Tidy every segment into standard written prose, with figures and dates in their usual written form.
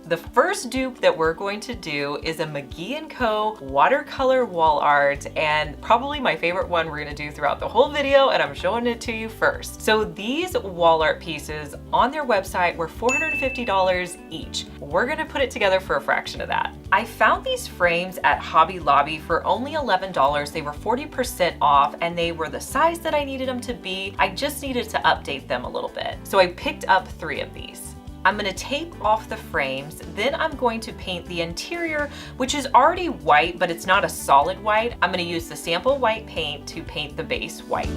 The first dupe that we're going to do is a McGee & Co. watercolor wall art, and probably my favorite one we're gonna do throughout the whole video, and I'm showing it to you first. So these wall art pieces on their website were $450 each. We're gonna put it together for a fraction of that. I found these frames at Hobby Lobby for only $11. They were 40% off, and they were the size that I needed them to be. I just needed to update them a little bit. So I picked up 3 of these. I'm gonna tape off the frames, then I'm going to paint the interior, which is already white, but it's not a solid white. I'm gonna use the sample white paint to paint the base white.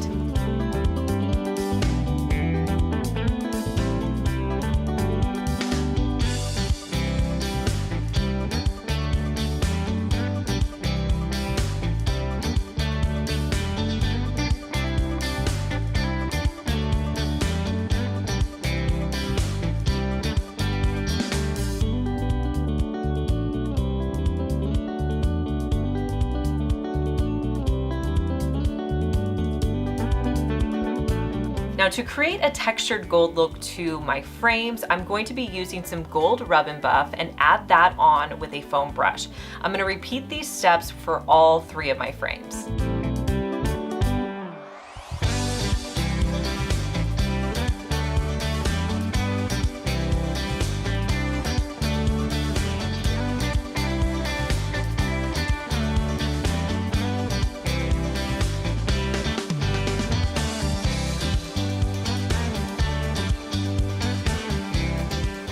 Now to create a textured gold look to my frames, I'm going to be using some gold rub and buff and add that on with a foam brush. I'm going to repeat these steps for all 3 of my frames.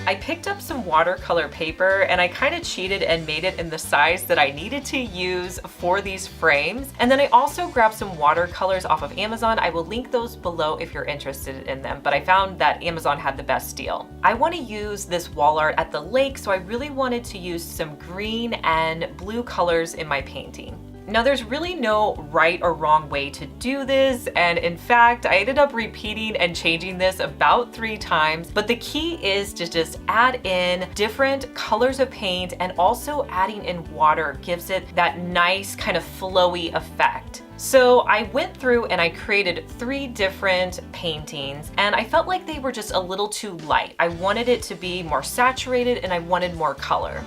I picked up some watercolor paper and I kind of cheated and made it in the size that I needed to use for these frames. And then I also grabbed some watercolors off of Amazon. I will link those below if you're interested in them, but I found that Amazon had the best deal. I want to use this wall art at the lake, so I really wanted to use some green and blue colors in my painting. Now there's really no right or wrong way to do this, and in fact I ended up repeating and changing this about 3 times, but the key is to just add in different colors of paint, and also adding in water gives it that nice kind of flowy effect. So I went through and I created 3 different paintings, and I felt like they were just a little too light. I wanted it to be more saturated and I wanted more color.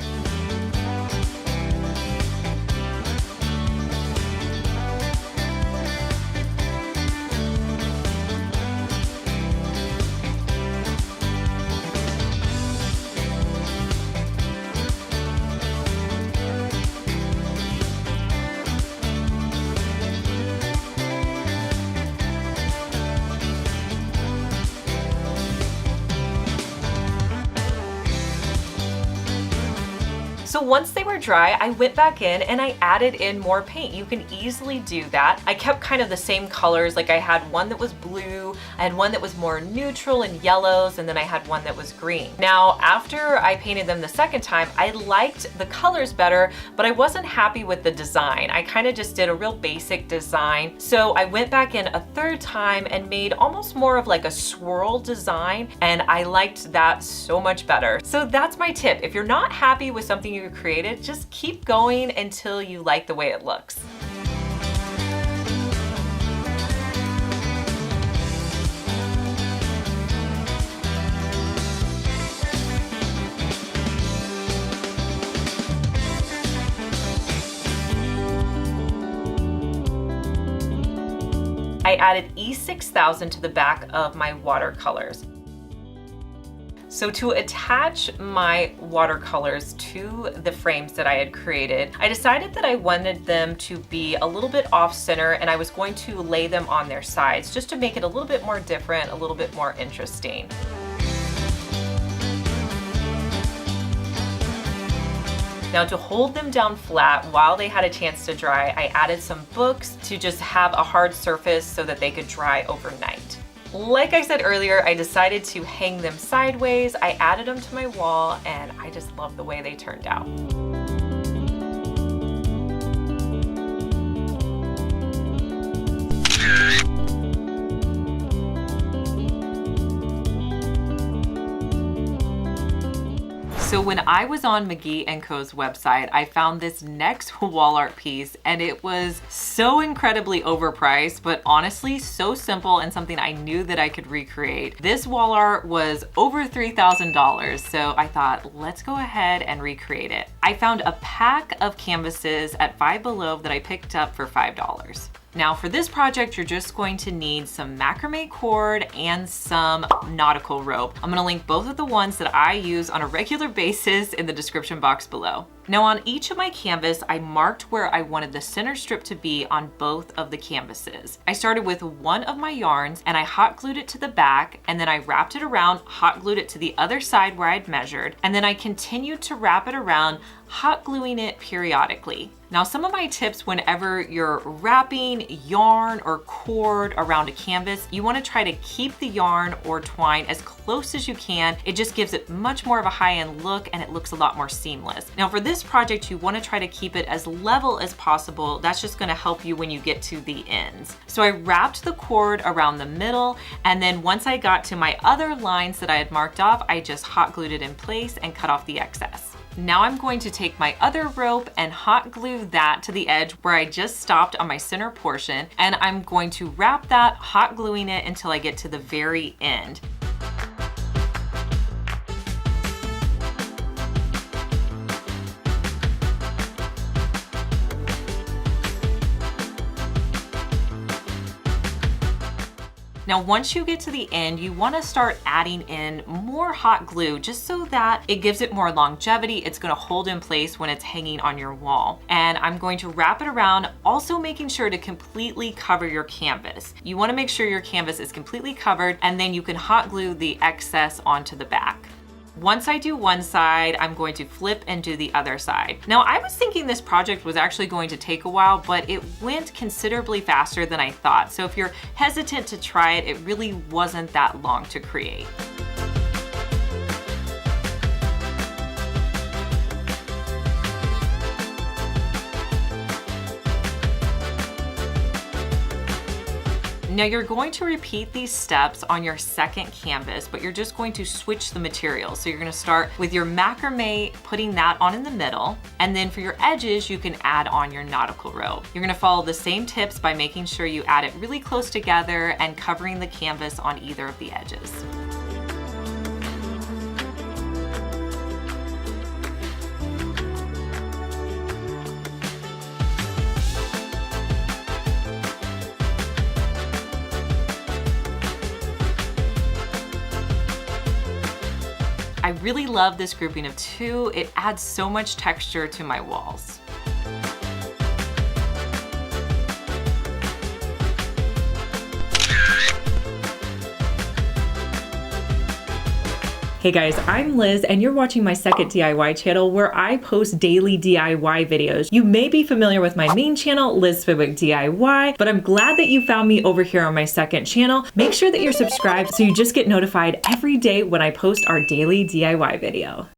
So once they were dry, I went back in and I added in more paint. You can easily do that. I kept kind of the same colors. Like I had one that was blue, I had one that was more neutral and yellows, and then I had one that was green. Now, after I painted them the second time, I liked the colors better, but I wasn't happy with the design. I kind of just did a real basic design. So I went back in a 3rd time and made almost more of like a swirl design, and I liked that so much better. So that's my tip. If you're not happy with something you created, just keep going until you like the way it looks. I added E6000 to the back of my watercolors. So to attach my watercolors to the frames that I had created, I decided that I wanted them to be a little bit off center, and I was going to lay them on their sides just to make it a little bit more different, a little bit more interesting. Now to hold them down flat while they had a chance to dry, I added some books to just have a hard surface so that they could dry overnight. Like I said earlier, I decided to hang them sideways. I added them to my wall, and I just love the way they turned out. So when I was on McGee & Co.'s website, I found this next wall art piece and it was so incredibly overpriced, but honestly so simple and something I knew that I could recreate. This wall art was over $3,000, so I thought, let's go ahead and recreate it. I found a pack of canvases at Five Below that I picked up for $5. Now for this project, you're just going to need some macrame cord and some nautical rope. I'm gonna link both of the ones that I use on a regular basis in the description box below. Now on each of my canvas, I marked where I wanted the center strip to be on both of the canvases. I started with one of my yarns and I hot glued it to the back, and then I wrapped it around, hot glued it to the other side where I'd measured, and then I continued to wrap it around, hot gluing it periodically. Now some of my tips whenever you're wrapping yarn or cord around a canvas, you want to try to keep the yarn or twine as close as you can. It just gives it much more of a high-end look and it looks a lot more seamless. Now for this project, you want to try to keep it as level as possible. That's just going to help you when you get to the ends. So I wrapped the cord around the middle, and then once I got to my other lines that I had marked off, I just hot glued it in place and cut off the excess. Now I'm going to take my other rope and hot glue that to the edge where I just stopped on my center portion, and I'm going to wrap that, hot gluing it until I get to the very end. Now, once you get to the end, you want to start adding in more hot glue just so that it gives it more longevity. It's going to hold in place when it's hanging on your wall. And I'm going to wrap it around, also making sure to completely cover your canvas. You want to make sure your canvas is completely covered, and then you can hot glue the excess onto the back. Once I do one side, I'm going to flip and do the other side. Now, I was thinking this project was actually going to take a while, but it went considerably faster than I thought. So if you're hesitant to try it, it really wasn't that long to create. Now you're going to repeat these steps on your second canvas, but you're just going to switch the materials. So you're going to start with your macrame, putting that on in the middle, and then for your edges, you can add on your nautical rope. You're going to follow the same tips by making sure you add it really close together and covering the canvas on either of the edges. I really love this grouping of two. It adds so much texture to my walls. Hey guys, I'm Liz and you're watching my second DIY channel where I post daily DIY videos. You may be familiar with my main channel, Liz Fenwick DIY, but I'm glad that you found me over here on my second channel. Make sure that you're subscribed so you just get notified every day when I post our daily DIY video.